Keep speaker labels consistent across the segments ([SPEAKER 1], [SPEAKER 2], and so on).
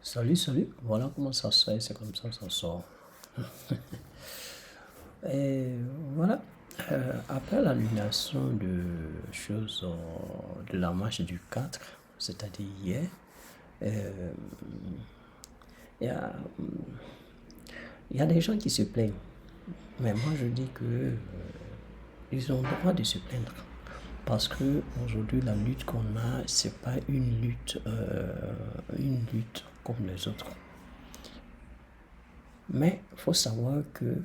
[SPEAKER 1] Salut, salut. Voilà comment ça se fait, c'est comme ça sort. Et voilà. Après l'annulation de choses de la marche du 4, c'est-à-dire hier, euh, il y a, il y a des gens qui se plaignent. Mais moi, je dis que ils ont le droit de se plaindre. Parce que aujourd'hui, la lutte qu'on a, c'est pas une lutte comme les autres. Mais il faut savoir que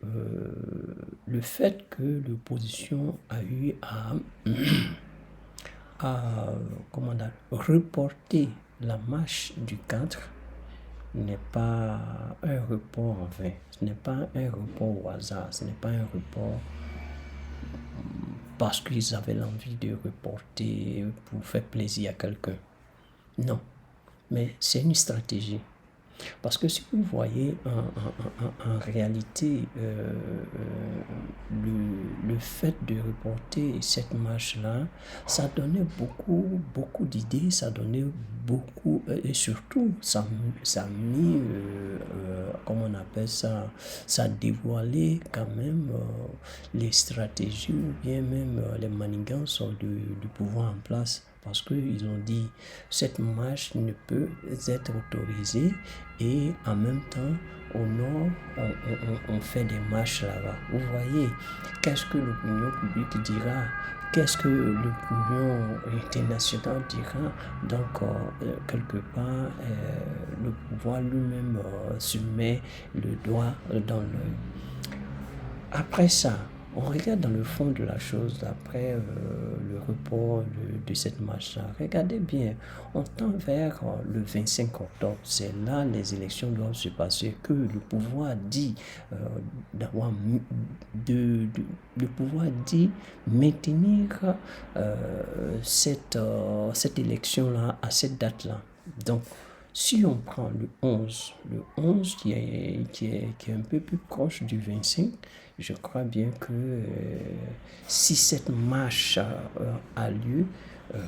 [SPEAKER 1] le fait que l'opposition a eu à comment dire, reporter la marche du 4 n'est pas un report en vain. Ce n'est pas un report au hasard. Ce n'est pas un report parce qu'ils avaient l'envie de reporter pour faire plaisir à quelqu'un. Non, mais c'est une stratégie. Parce que si vous voyez en réalité le fait de reporter cette marche-là, ça donnait beaucoup d'idées, ça donnait beaucoup, et surtout, ça a mis, comment on appelle ça, ça a dévoilé quand même les stratégies ou bien même les manigances du pouvoir en place. Parce qu'ils ont dit cette marche ne peut être autorisée et en même temps au nord on fait des marches là-bas. Vous voyez, qu'est-ce que l'opinion publique dira, qu'est-ce que l'opinion internationale dira. Donc quelque part le pouvoir lui-même se met le doigt dans l'œil. Après ça, on regarde dans le fond de la chose, après le report de cette marche-là. Regardez bien, on tend vers le 25 octobre. C'est là les élections doivent se passer, que le pouvoir dit d'avoir le pouvoir dit maintenir cette élection-là à cette date-là. Donc, si on prend le 11 qui est un peu plus proche du 25, je crois bien que si cette marche a lieu, euh,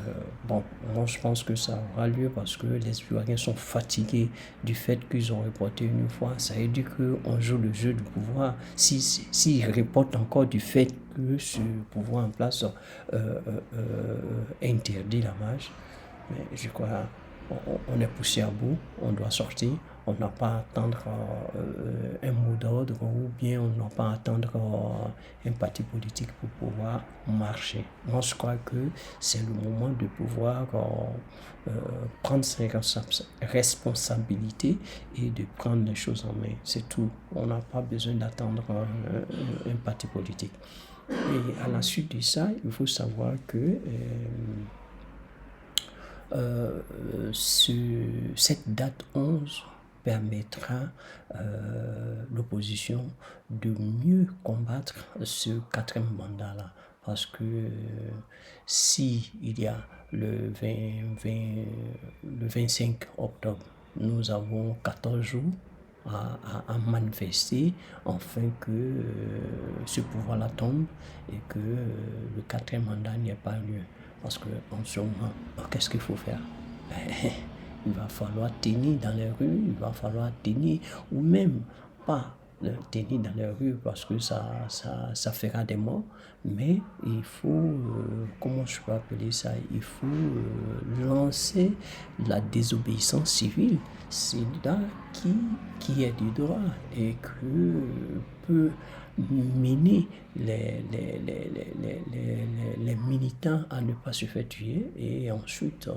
[SPEAKER 1] bon, moi je pense que ça aura lieu parce que les Ivoiriens sont fatigués du fait qu'ils ont reporté une fois. Ça veut dire qu'on joue le jeu du pouvoir. S'ils reportent encore du fait que ce pouvoir en place interdit la marche, mais je crois on est poussé à bout, on doit sortir, on n'a pas à attendre un mot d'ordre ou bien on n'a pas à attendre un parti politique pour pouvoir marcher. Moi, je crois que c'est le moment de pouvoir prendre ses responsabilités et de prendre les choses en main. C'est tout. On n'a pas besoin d'attendre un parti politique. Et à la suite de ça, il faut savoir que cette date 11 permettra l'opposition de mieux combattre ce quatrième mandat-là. Parce que si il y a le 25 octobre, nous avons 14 jours à manifester afin que ce pouvoir-là tombe et que le quatrième mandat n'y ait pas lieu. Parce qu'en ce moment, qu'est-ce qu'il faut faire? Il va falloir tenir dans les rues, il va falloir tenir, ou même pas tenir dans les rues parce que ça fera des morts, mais il faut, comment je peux appeler ça, il faut lancer la désobéissance civile. C'est là qui est du droit et que peut mener les militants à ne pas se faire tuer et ensuite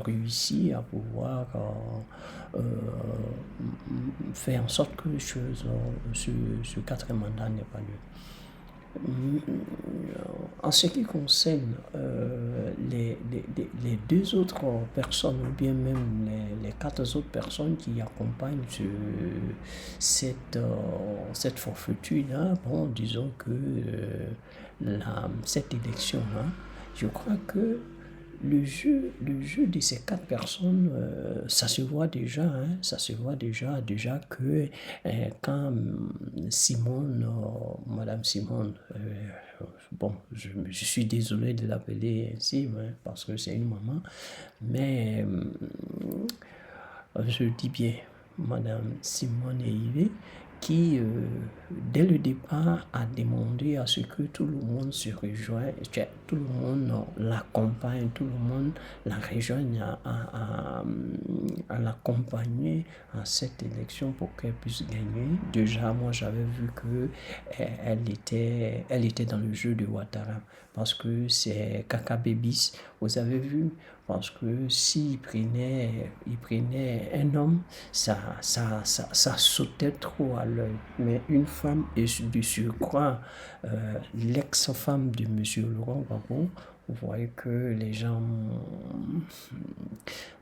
[SPEAKER 1] réussir à pouvoir faire en sorte que ce quatrième mandat n'ait pas lieu. En ce qui concerne les deux autres personnes, ou bien même les quatre autres personnes qui accompagnent cette forfaiture-là, bon, disons que cette élection-là, je crois que le jeu de ces quatre personnes, ça se voit déjà, hein, ça se voit déjà que quand Simone, Madame Simone, bon, je suis désolé de l'appeler ainsi, hein, parce que c'est une maman, mais je dis bien Madame Simone Yves, qui, dès le départ, a demandé à ce que tout le monde se rejoigne, tout le monde l'accompagne, tout le monde la rejoigne à l'accompagner à cette élection pour qu'elle puisse gagner. Déjà, moi, j'avais vu que elle était dans le jeu de Ouattara parce que c'est Kaka Bébis. Vous avez vu? Parce que il prenait un homme, ça sautait trop à l'œil. Mais une femme, et de surcroît, l'ex-femme de M. Laurent Gbagbo, vous voyez que les gens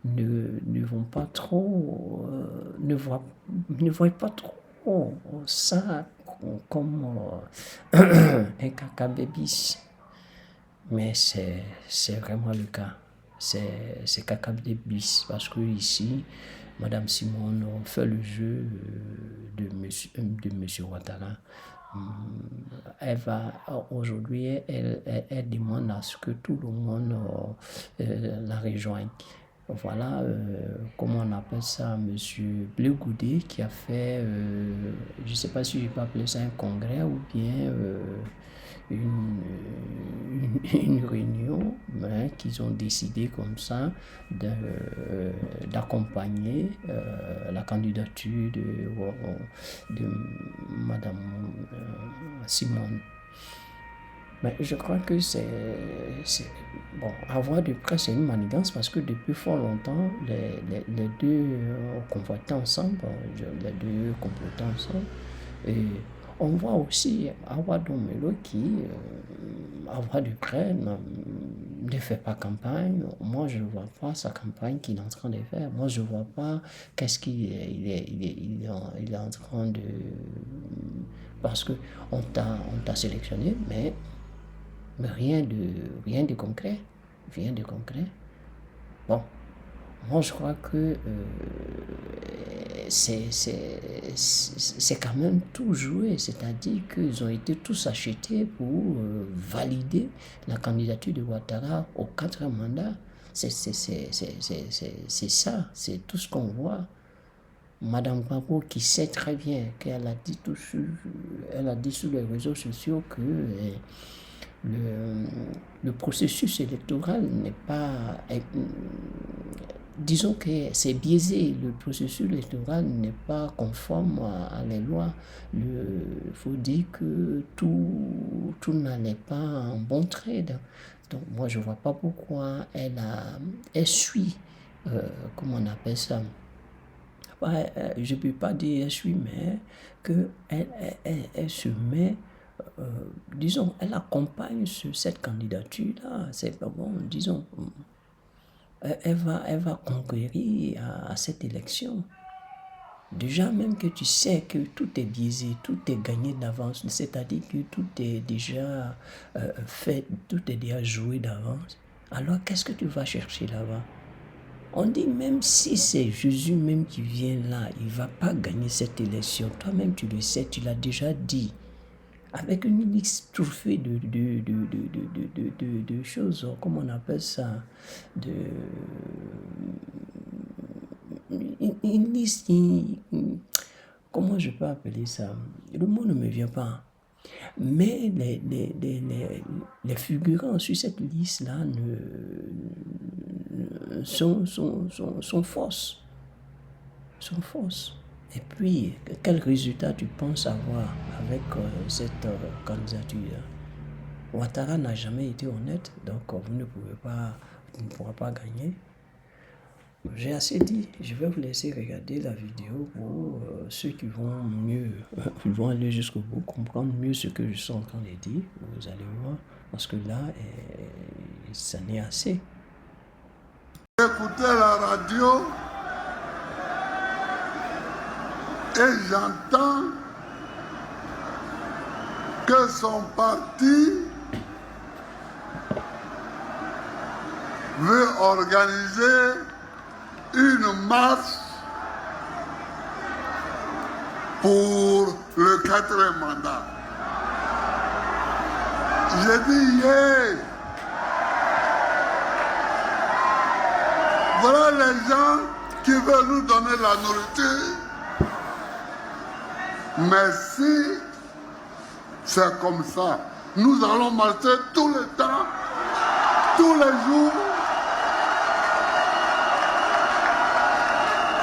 [SPEAKER 1] ne vont pas trop, ne voient pas trop ça comme un caca bébis. Mais c'est vraiment le cas. C'est caca bébis parce que ici, Madame Simone fait le jeu de monsieur Ouattara. Aujourd'hui, elle demande à ce que tout le monde la rejoigne. Voilà, comment on appelle ça, monsieur Bleu Goudé qui a fait, je ne sais pas si je peux appeler ça un congrès ou bien une réunion, mais qu'ils ont décidé comme ça d'accompagner la candidature de Madame Simone. Mais je crois que bon, avoir de près, c'est une manigance parce que depuis fort longtemps, les deux convoitaient ensemble, les deux complotaient ensemble. Et on voit aussi Awa Domelo qui, Awa de près, ne fait pas campagne. Moi, je ne vois pas sa campagne qu'il est en train de faire. Moi, je ne vois pas qu'est-ce qu'il est, il est en train de... Parce qu'on t'a sélectionné, mais rien de concret. Rien de concret. Bon, moi je crois que c'est quand même tout joué, c'est-à-dire qu'ils ont été tous achetés pour valider la candidature de Ouattara au 4e mandat. C'est ça, c'est tout ce qu'on voit. Madame Gbagbo qui sait très bien qu'elle a dit elle a dit sur les réseaux sociaux que le processus électoral n'est pas... disons que c'est biaisé, le processus électoral n'est pas conforme à les lois. Il faut dire que tout n'allait pas en bon trade. Donc moi je ne vois pas pourquoi elle suit, comment on appelle ça, je ne peux pas dire elle suit, mais qu'elle se met... disons, elle accompagne cette candidature-là. C'est pas bon, disons, elle va conquérir à cette élection. Déjà, même que tu sais que tout est biaisé, tout est gagné d'avance, c'est-à-dire que tout est déjà fait, tout est déjà joué d'avance. Alors, qu'est-ce que tu vas chercher là-bas? On dit même si c'est Jésus même qui vient là, il ne va pas gagner cette élection. Toi-même, tu le sais, tu l'as déjà dit. Avec une liste truffée de choses, comment on appelle ça, une liste, comment je peux appeler ça, le mot ne me vient pas. Mais les figurants sur cette liste-là sont fausses. Sont fausses. Et puis, quel résultat tu penses avoir avec cette candidature? Ouattara n'a jamais été honnête, donc vous ne pourrez pas gagner. J'ai assez dit, je vais vous laisser regarder la vidéo pour ceux qui vont mieux, ils vont aller jusqu'au bout, comprendre mieux ce que je suis en train de dire. Vous allez voir, parce que là, ça n'est assez.
[SPEAKER 2] Écoutez la radio et j'entends que son parti veut organiser une marche pour le 4e mandat. J'ai dit hier, voilà les gens qui veut nous donner la nourriture. Mais si c'est comme ça, nous allons marcher tout le temps, tous les jours.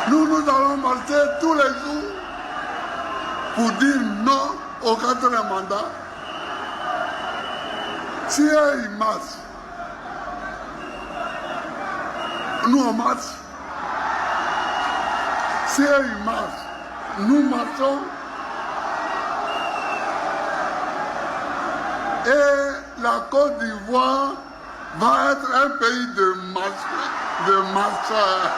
[SPEAKER 2] Nous allons marcher tous les jours pour dire non au quatrième mandat. Si ils marchent, nous on marche. Si ils marchent, nous marchons. Et la Côte d'Ivoire va être un pays de marcheurs.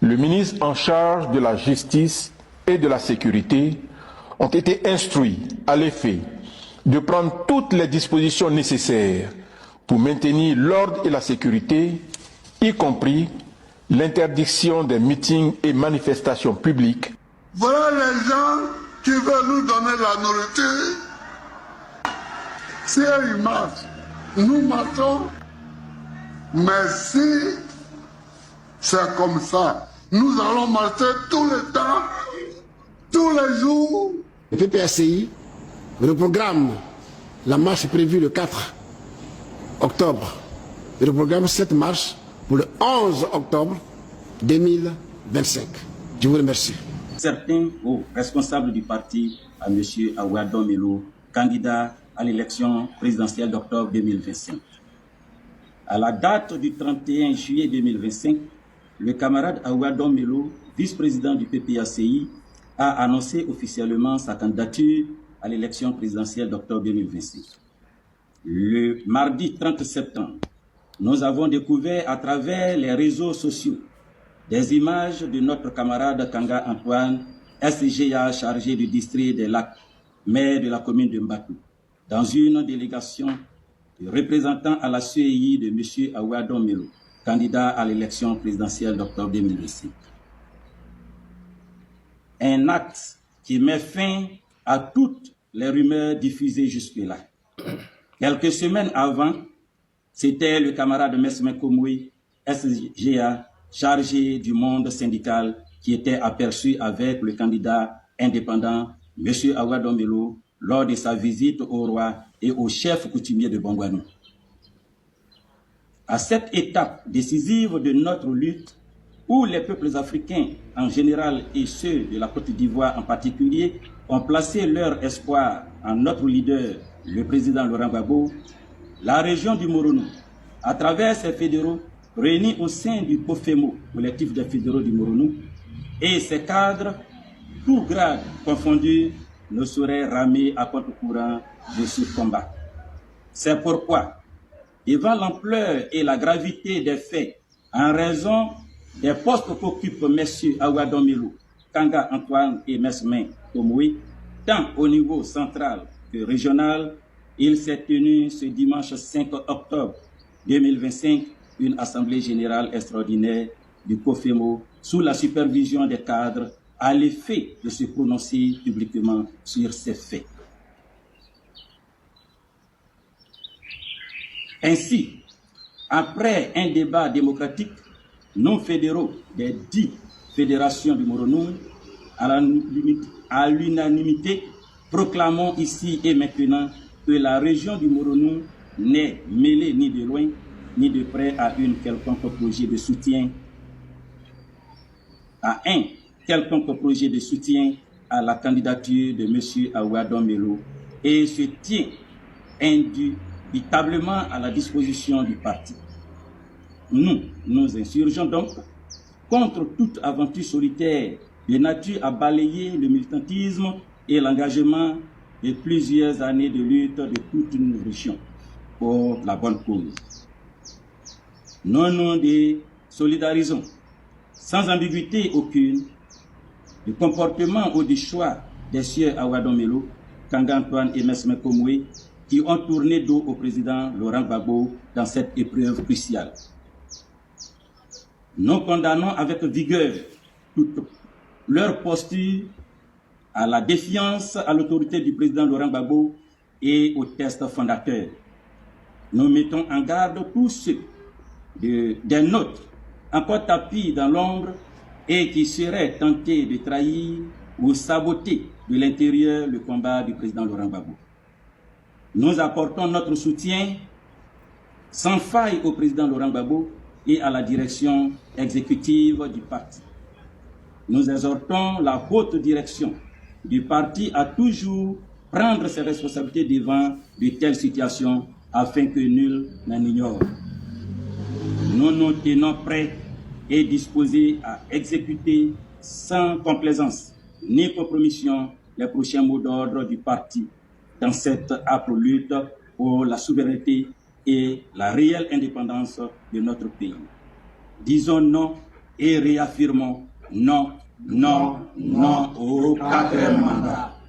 [SPEAKER 3] Le ministre en charge de la justice et de la sécurité ont été instruits à l'effet de prendre toutes les dispositions nécessaires pour maintenir l'ordre et la sécurité, y compris l'interdiction des meetings et manifestations publiques.
[SPEAKER 2] Voilà les gens qui veulent nous donner la nourriture. Si ils marchent, nous marchons. Mais si c'est comme ça, nous allons marcher tout le temps, tous les jours.
[SPEAKER 4] Le PPACI reprogramme la marche prévue le 4 octobre. Il reprogramme cette marche pour le 11 octobre 2025. Je vous remercie.
[SPEAKER 5] Certains hauts responsables du parti, à M. Aouadon Melo, candidat à l'élection présidentielle d'octobre 2025. À la date du 31 juillet 2025, le camarade Aouadon Melo, vice-président du PPACI, a annoncé officiellement sa candidature à l'élection présidentielle d'octobre 2025. Le mardi 30 septembre, nous avons découvert à travers les réseaux sociaux des images de notre camarade Kanga Antoine, SGA chargé du district des Lacs, maire de la commune de Mbatou, dans une délégation de représentants à la CEI de M. Aouadon Melo, candidat à l'élection présidentielle d'octobre 2025. Un acte qui met fin à toutes les rumeurs diffusées jusque-là. Quelques semaines avant, c'était le camarade Mesme Komwe, SGA, chargé du monde syndical, qui était aperçu avec le candidat indépendant, M. Aouadon Melo, lors de sa visite au roi et au chef coutumier de Bongouanou. À cette étape décisive de notre lutte, où les peuples africains en général et ceux de la Côte d'Ivoire en particulier ont placé leur espoir en notre leader, le président Laurent Gbagbo, la région du Moronou, à travers ses fédéraux réunis au sein du COFEMO, collectif des fédéraux du Moronou, et ses cadres, tous grades confondus, ne sauraient ramer à contre-courant de ce combat. C'est pourquoi, devant l'ampleur et la gravité des faits, en raison des postes qu'occupent M. Aouadon Melo, Kanga Antoine et Mesme Komwe, tant au niveau central que régional, il s'est tenu ce dimanche 5 octobre 2025 une assemblée générale extraordinaire du COFEMO sous la supervision des cadres à l'effet de se prononcer publiquement sur ces faits. Ainsi, après un débat démocratique, non fédéraux des 10 fédérations du Moronou, à l'unanimité, proclamons ici et maintenant que la région du Moronou n'est mêlée ni de loin ni de près à un quelconque projet de soutien à la candidature de M. Aouadon Melo et se tient indubitablement à la disposition du parti. Nous nous insurgeons donc contre toute aventure solitaire de nature à balayer le militantisme et l'engagement de plusieurs années de lutte de toute une région pour la bonne cause. Nous nous désolidarisons sans ambiguïté aucune du comportement ou du choix des sieurs Aouadon Melo, Kanga Antoine et Mesme Komwe qui ont tourné dos au président Laurent Gbagbo dans cette épreuve cruciale. Nous condamnons avec vigueur toute leur posture à la défiance à l'autorité du président Laurent Gbagbo et au test fondateur. Nous mettons en garde tous ceux des nôtres encore tapis dans l'ombre et qui serait tenté de trahir ou saboter de l'intérieur le combat du président Laurent Gbagbo. Nous apportons notre soutien sans faille au président Laurent Gbagbo et à la direction exécutive du parti. Nous exhortons la haute direction du parti à toujours prendre ses responsabilités devant de telles situations afin que nul n'en ignore. Nous nous tenons prêts et disposés à exécuter sans complaisance ni compromission les prochains mots d'ordre du parti dans cette âpre lutte pour la souveraineté et la réelle indépendance de notre pays. Disons non et réaffirmons non, non, non au 4e mandat.